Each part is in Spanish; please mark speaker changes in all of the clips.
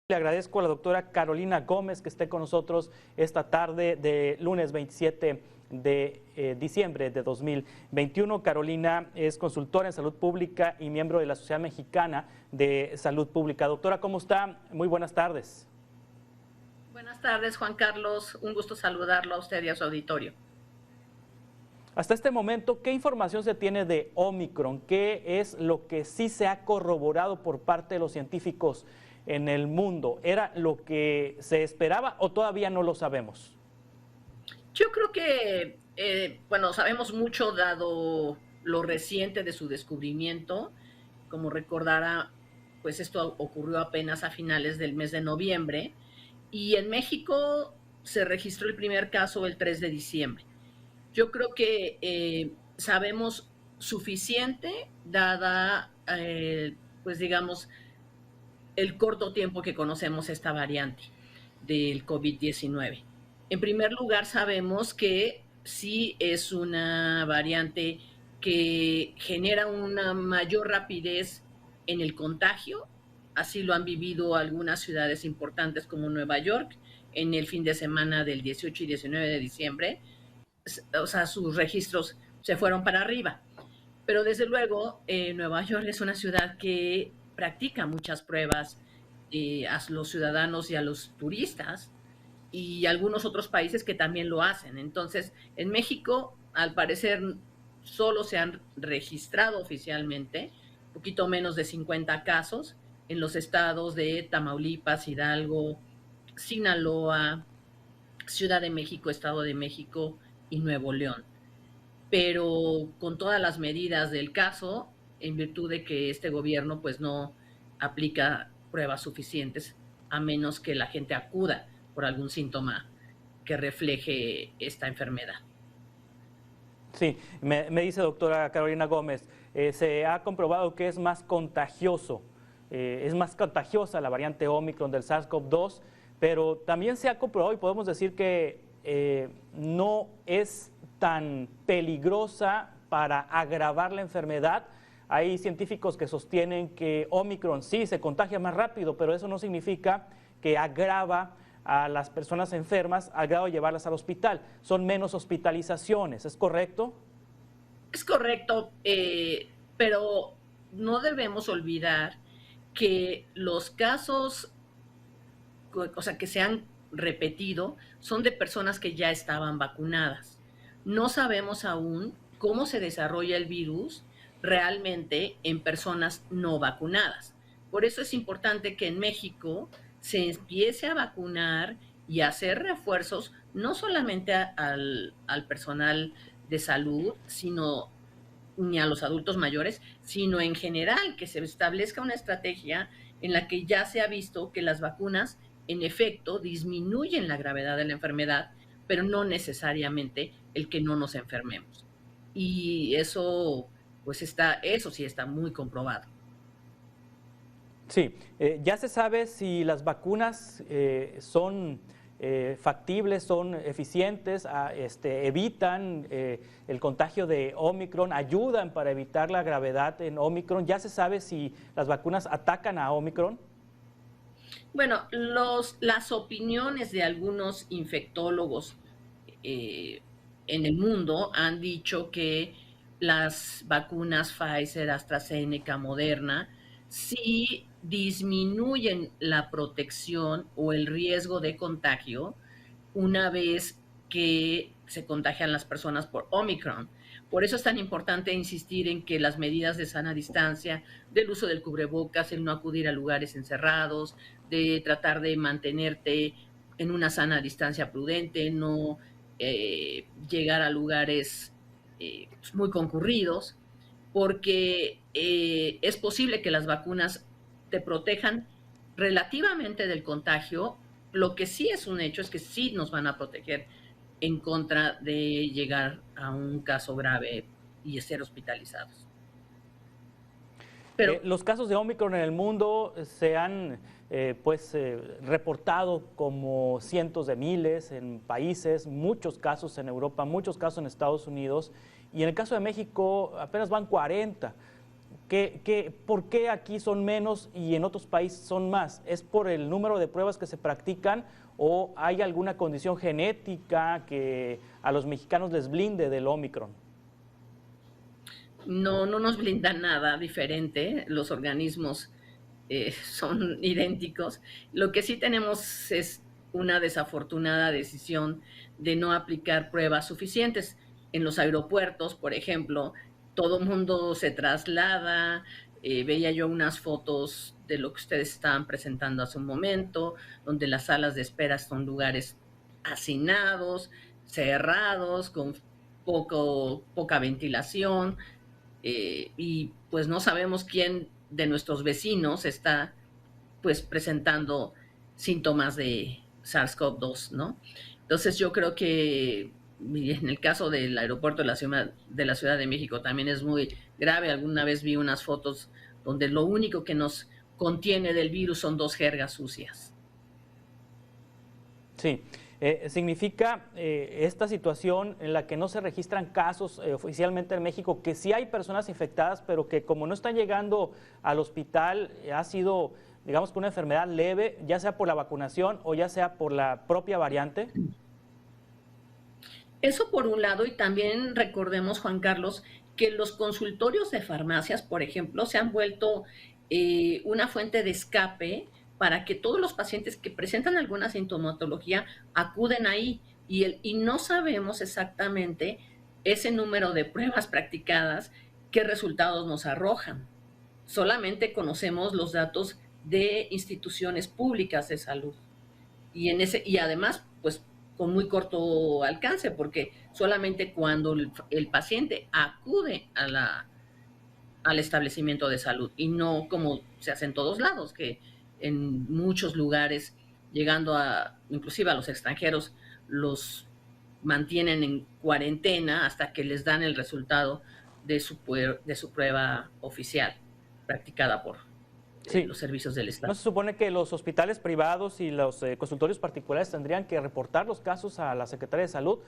Speaker 1: Le agradezco a la doctora Carolina Gómez que esté con nosotros esta tarde de lunes 27 de diciembre de 2021. Carolina es consultora en salud pública y miembro de la Sociedad Mexicana de Salud Pública. Doctora, ¿cómo está? Muy buenas tardes.
Speaker 2: Buenas tardes, Juan Carlos. Un gusto saludarlo a usted y a su auditorio.
Speaker 1: Hasta este momento, ¿qué información se tiene de Omicron? ¿Qué es lo que sí se ha corroborado por parte de los científicos en el mundo? ¿Era lo que se esperaba o todavía no lo sabemos?
Speaker 2: Yo creo que, sabemos mucho dado lo reciente de su descubrimiento. Como recordará, pues esto ocurrió apenas a finales del mes de noviembre y en México se registró el primer caso el 3 de diciembre. Yo creo que sabemos suficiente dada, pues digamos, el corto tiempo que conocemos esta variante del COVID-19. En primer lugar, sabemos que sí es una variante que genera una mayor rapidez en el contagio. Así lo han vivido algunas ciudades importantes como Nueva York en el fin de semana del 18 y 19 de diciembre. O sea, sus registros se fueron para arriba. Pero desde luego, Nueva York es una ciudad que practica muchas pruebas a los ciudadanos y a los turistas, y algunos otros países que también lo hacen. Entonces, en México, al parecer, solo se han registrado oficialmente un poquito menos de 50 casos en los estados de Tamaulipas, Hidalgo, Sinaloa, Ciudad de México, Estado de México y Nuevo León. Pero con todas las medidas del caso, en virtud de que este gobierno pues no aplica pruebas suficientes a menos que la gente acuda por algún síntoma que refleje esta enfermedad.
Speaker 1: Sí, me dice doctora Carolina Gómez, se ha comprobado que es más contagioso, es más contagiosa la variante Omicron del SARS-CoV-2, pero también se ha comprobado y podemos decir que no es tan peligrosa para agravar la enfermedad. Hay científicos que sostienen que Omicron sí se contagia más rápido, pero eso no significa que agrava a las personas enfermas al grado de llevarlas al hospital. Son menos hospitalizaciones, ¿es correcto?
Speaker 2: Es correcto, pero no debemos olvidar que los casos, o sea, que se han repetido, son de personas que ya estaban vacunadas. No sabemos aún cómo se desarrolla el virus realmente en personas no vacunadas. Por eso es importante que en México se empiece a vacunar y a hacer refuerzos no solamente al personal de salud, sino ni a los adultos mayores, sino en general, que se establezca una estrategia en la que ya se ha visto que las vacunas en efecto disminuyen la gravedad de la enfermedad, pero no necesariamente el que no nos enfermemos. Y eso, pues eso sí está muy comprobado.
Speaker 1: Sí, ya se sabe si las vacunas son factibles, son eficientes, evitan el contagio de Omicron, ayudan para evitar la gravedad en Omicron. ¿Ya se sabe si las vacunas atacan a Omicron?
Speaker 2: Bueno, las opiniones de algunos infectólogos en el mundo han dicho que las vacunas Pfizer, AstraZeneca, Moderna, sí disminuyen la protección o el riesgo de contagio una vez que se contagian las personas por Omicron. Por eso es tan importante insistir en que las medidas de sana distancia, del uso del cubrebocas, el no acudir a lugares encerrados, de tratar de mantenerte en una sana distancia prudente, no llegar a lugares muy concurridos, porque es posible que las vacunas te protejan relativamente del contagio. Lo que sí es un hecho es que sí nos van a proteger en contra de llegar a un caso grave y ser hospitalizados. Pero
Speaker 1: Los casos de Omicron en el mundo se han reportado como cientos de miles en países, muchos casos en Europa, muchos casos en Estados Unidos, y en el caso de México apenas van 40. ¿Por qué aquí son menos y en otros países son más? ¿Es por el número de pruebas que se practican o hay alguna condición genética que a los mexicanos les blinde del Omicron?
Speaker 2: No, no nos blinda nada diferente, los organismos son idénticos. Lo que sí tenemos es una desafortunada decisión de no aplicar pruebas suficientes. En los aeropuertos, por ejemplo, todo el mundo se traslada. Veía yo unas fotos de lo que ustedes estaban presentando hace un momento, donde las salas de espera son lugares hacinados, cerrados, con poca ventilación, y pues no sabemos quién de nuestros vecinos está pues presentando síntomas de SARS-CoV-2, ¿no? Entonces yo creo que en el caso del aeropuerto de la Ciudad de México también es muy grave. Alguna vez vi unas fotos donde lo único que nos contiene del virus son 2 jergas sucias.
Speaker 1: Sí, significa esta situación en la que no se registran casos oficialmente en México, que sí hay personas infectadas, pero que como no están llegando al hospital, ha sido, digamos, que una enfermedad leve, ya sea por la vacunación o ya sea por la propia variante.
Speaker 2: Eso por un lado, y también recordemos, Juan Carlos, que los consultorios de farmacias, por ejemplo, se han vuelto una fuente de escape para que todos los pacientes que presentan alguna sintomatología acuden ahí, y no sabemos exactamente ese número de pruebas practicadas, qué resultados nos arrojan. Solamente conocemos los datos de instituciones públicas de salud. Y además, pues con muy corto alcance, porque solamente cuando el paciente acude al establecimiento de salud, y no como se hace en todos lados, que en muchos lugares, llegando inclusive a los extranjeros, los mantienen en cuarentena hasta que les dan el resultado de su prueba oficial, practicada por
Speaker 1: Sí.
Speaker 2: los servicios del
Speaker 1: ¿No
Speaker 2: Estado.
Speaker 1: se supone que los hospitales privados y los consultorios particulares tendrían que reportar los casos a la Secretaría de Salud?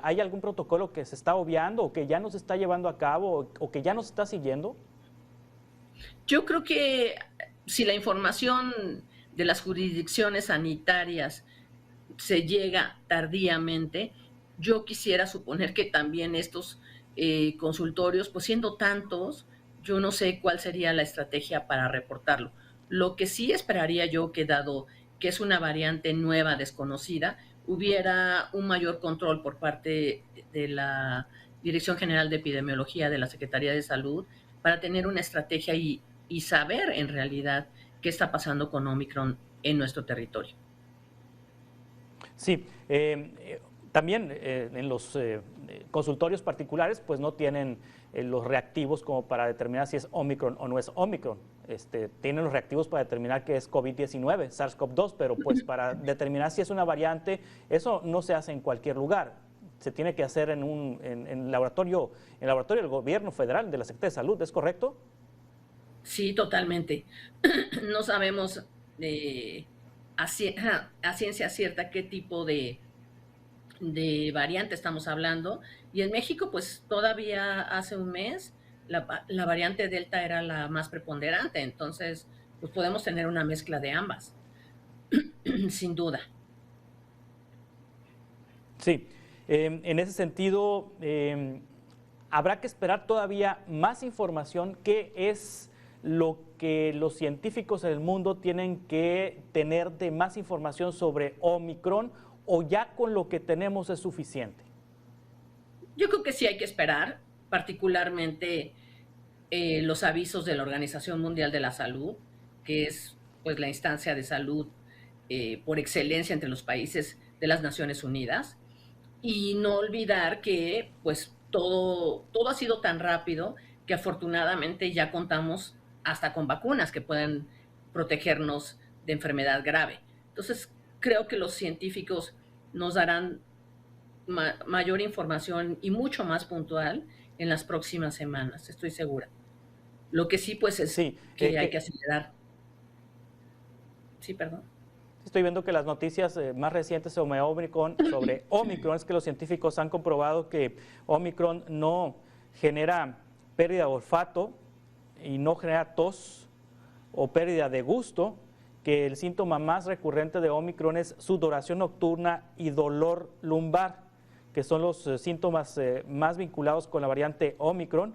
Speaker 1: ¿Hay algún protocolo que se está obviando o que ya no se está llevando a cabo o que ya no se está siguiendo?
Speaker 2: Yo creo que si la información de las jurisdicciones sanitarias se llega tardíamente, yo quisiera suponer que también estos consultorios, pues siendo tantos, yo no sé cuál sería la estrategia para reportarlo. Lo que sí esperaría yo, que dado que es una variante nueva, desconocida, hubiera un mayor control por parte de la Dirección General de Epidemiología de la Secretaría de Salud, para tener una estrategia y saber en realidad qué está pasando con Omicron en nuestro territorio.
Speaker 1: Sí, también en los consultorios particulares pues no tienen los reactivos como para determinar si es Omicron o no es Omicron. Tienen los reactivos para determinar que es COVID-19, SARS-CoV-2, pero pues para determinar si es una variante, eso no se hace en cualquier lugar. Se tiene que hacer en laboratorio del gobierno federal, de la Secretaría de Salud, ¿es correcto?
Speaker 2: Sí, totalmente. No sabemos a ciencia cierta qué tipo de variante estamos hablando. Y en México, pues todavía hace un mes, la variante Delta era la más preponderante. Entonces, pues podemos tener una mezcla de ambas, sin duda.
Speaker 1: Sí, en ese sentido, habrá que esperar todavía más información. ¿Qué es lo que los científicos en el mundo tienen que tener de más información sobre Omicron, o ya con lo que tenemos es suficiente?
Speaker 2: Yo creo que sí hay que esperar, particularmente los avisos de la Organización Mundial de la Salud, que es pues la instancia de salud por excelencia entre los países de las Naciones Unidas, y no olvidar que pues todo ha sido tan rápido que afortunadamente ya contamos hasta con vacunas que pueden protegernos de enfermedad grave. Entonces creo que los científicos nos darán mayor información y mucho más puntual en las próximas semanas, estoy segura. Lo que sí, pues, es
Speaker 1: Sí,
Speaker 2: que hay que acelerar. Sí, perdón.
Speaker 1: estoy viendo que las noticias más recientes sobre Omicron es que los científicos han comprobado que Omicron no genera pérdida de olfato, y no genera tos o pérdida de gusto, que el síntoma más recurrente de Omicron es sudoración nocturna y dolor lumbar, que son los síntomas más vinculados con la variante Omicron,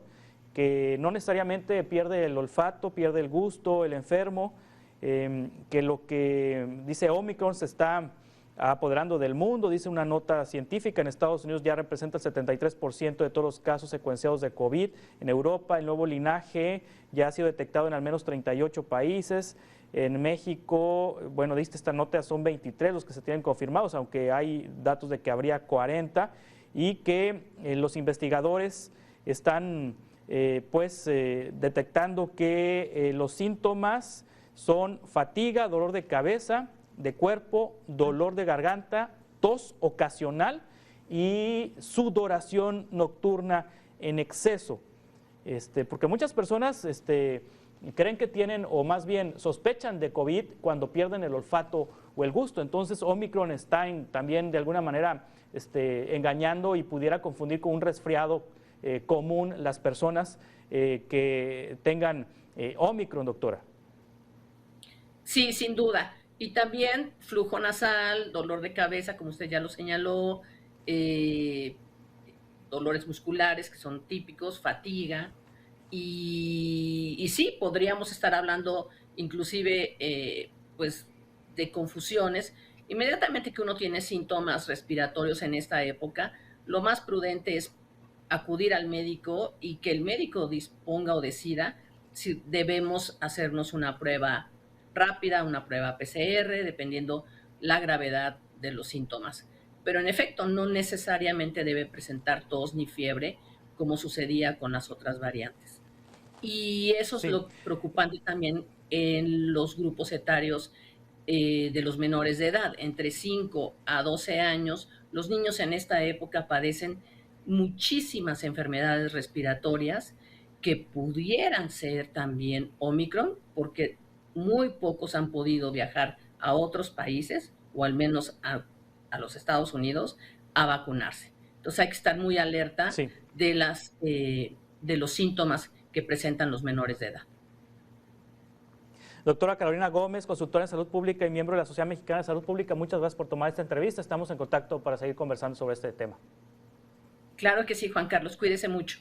Speaker 1: que no necesariamente pierde el olfato, pierde el gusto, el enfermo, que lo que dice Omicron se está apoderando del mundo, dice una nota científica. En Estados Unidos ya representa el 73% de todos los casos secuenciados de COVID. En Europa el nuevo linaje ya ha sido detectado en al menos 38 países. En México, bueno, diste esta nota, son 23 los que se tienen confirmados, aunque hay datos de que habría 40, y que los investigadores están detectando que los síntomas son fatiga, dolor de cabeza, de cuerpo, dolor de garganta, tos ocasional y sudoración nocturna en exceso. Porque muchas personas creen que tienen, o más bien sospechan de COVID cuando pierden el olfato o el gusto. Entonces Omicron está también de alguna manera engañando y pudiera confundir con un resfriado común las personas que tengan Omicron, doctora.
Speaker 2: Sí, sin duda. Y también flujo nasal, dolor de cabeza, como usted ya lo señaló, dolores musculares que son típicos, fatiga. Y sí, podríamos estar hablando inclusive pues de confusiones. Inmediatamente que uno tiene síntomas respiratorios en esta época, lo más prudente es acudir al médico y que el médico disponga o decida si debemos hacernos una prueba rápida, una prueba PCR, dependiendo la gravedad de los síntomas. Pero en efecto, no necesariamente debe presentar tos ni fiebre, como sucedía con las otras variantes. Y eso es
Speaker 1: Sí.
Speaker 2: lo preocupante también en los grupos etarios de los menores de edad. Entre 5 a 12 años, los niños en esta época padecen muchísimas enfermedades respiratorias que pudieran ser también Omicron, porque muy pocos han podido viajar a otros países, o al menos a los Estados Unidos, a vacunarse. Entonces hay que estar muy alerta
Speaker 1: Sí.
Speaker 2: de los síntomas que presentan los menores de edad.
Speaker 1: Doctora Carolina Gómez, consultora en salud pública y miembro de la Sociedad Mexicana de Salud Pública, muchas gracias por tomar esta entrevista. Estamos en contacto para seguir conversando sobre este tema.
Speaker 2: Claro que sí, Juan Carlos, cuídese mucho.